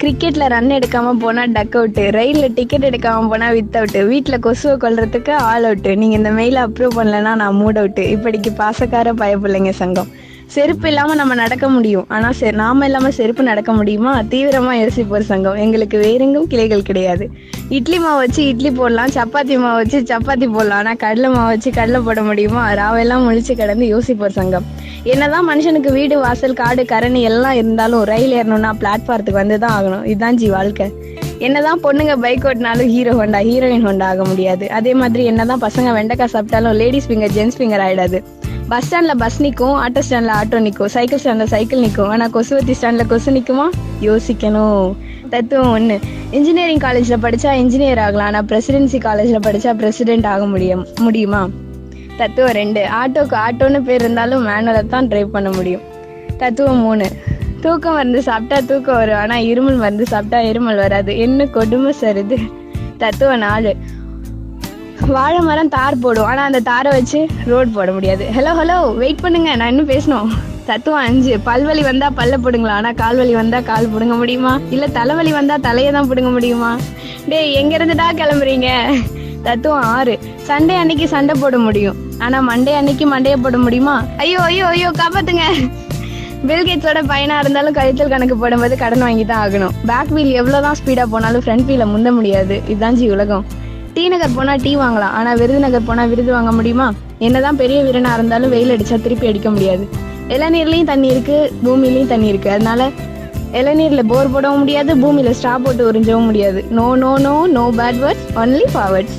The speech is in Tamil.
கிரிக்கெட்ல ரன் எடுக்காம போனா டக் அவுட்டு, ரயில்ல டிக்கெட் எடுக்காம போனா வித் அவுட்டு, வீட்டுல கொசுவை கொல்றதுக்கு ஆல் அவுட்டு, நீங்க இந்த மெயில அப்ரூவ் பண்ணலன்னா நான் மூட் அவுட்டு. இப்படிக்கு பாசக்கார பயப்பிள்ளைங்க சங்கம். செருப்பு இல்லாம நம்ம நடக்க முடியும், ஆனா நாம இல்லாம செருப்பு நடக்க முடியுமா? தீவிரமா யோசிப்போர் சங்கம். எங்களுக்கு வேறெங்கும் கிளைகள் கிடையாது. இட்லி மாவு வச்சு இட்லி போடலாம், சப்பாத்தி மாவு வச்சு சப்பாத்தி போடலாம், ஆனா கடலை மாவு வச்சு கடலை போட முடியுமா? ராவெல்லாம் முழிச்சு கிடந்து யோசிப்போர் சங்கம். என்னதான் மனுஷனுக்கு வீடு வாசல் காடு கரணி எல்லாம் இருந்தாலும் ரயில் ஏறணும்னா பிளாட்ஃபாரத்துக்கு வந்துதான் ஆகணும். இதுதான் வாழ்க்கை. என்னதான் பொண்ணுங்க பைக் ஓட்டினாலும் ஹீரோ ஹோண்டா ஹீரோயின் ஹோண்டா ஆக முடியாது. அதே மாதிரி என்னதான் பசங்க வெண்டைக்காய் சாப்பிட்டாலும் லேடிஸ் ஃபிங்கர் ஜென்ஸ் ஃபிங்கர் ஆயிடாது. பஸ் ஸ்டாண்ட்ல பஸ் நிற்கும், ஆட்டோ ஸ்டாண்ட்ல ஆட்டோ நிற்கும், சைக்கிள் ஸ்டாண்ட்ல சைக்கிள் நிற்கும், ஆனா கொசுவத்தி ஸ்டாண்ட்ல கொசு நிற்குமா? யோசிக்கணும். தத்துவம் ஒண்ணு. இன்ஜினியரிங் காலேஜ்ல படிச்சா இன்ஜினியர் ஆகலாம், ஆனா பிரசிடென்சி காலேஜ்ல படிச்சா பிரசிடென்ட் ஆக முடியுமா? தத்துவம் 2. ஆட்டோக்கு ஆட்டோன்னு பேர் இருந்தாலும் மேனுவலை தான் டிரைவ் பண்ண முடியும். தத்துவம் 3. தூக்கம் மருந்து சாப்பிட்டா தூக்கம் வரும், ஆனா இருமல் மருந்து சாப்பிட்டா இருமல் வராது. என்ன கொடுமை சருது. தத்துவம் 4. வாழை மரம் தார் போடும், ஆனா அந்த தாரை வச்சு ரோடு போட முடியாது. ஹலோ வெயிட் பண்ணுங்க, நான் இன்னும் பேசணும். தத்துவம் 5. பல்வலி வந்தா பல்ல பிடுங்கலாம், ஆனா கால்வலி வந்தா கால் பிடுங்க முடியுமா? இல்ல தலைவலி வந்தா தலையை தான் பிடுங்க முடியுமா? டேய், எங்க இருந்துடா கிளம்புறீங்க? தத்துவம் 6. சண்டே அன்னைக்கு சண்டை போட முடியும், ஆனா மண்டே அன்னைக்கு மண்டையை போட முடியுமா? ஐயோ காப்பாத்துங்க. பில்கேட்ஸோட பையனா இருந்தாலும் கழித்தல் கணக்கு போடும்போது கடன் வாங்கி தான் ஆகணும். பேக் வீல் எவ்வளவுதான் ஸ்பீடா போனாலும் ஃப்ரண்ட் வீல முந்த முடியாது. இதுதான் உலகம். டி நகர் போனா டீ வாங்கலாம், ஆனா விருதுநகர் போனா விருது வாங்க முடியுமா? என்னதான் பெரிய வீரனா இருந்தாலும் வெயில் அடிச்சா திருப்பி அடிக்க முடியாது. இளநீர்லயும் தண்ணி இருக்கு, பூமியிலயும் தண்ணி இருக்கு. அதனால இளநீர்ல போர் போடவும் முடியாது, பூமியில ஸ்ட்ரா போட்டு உறிஞ்சவும் முடியாது. No bad words, only forwards.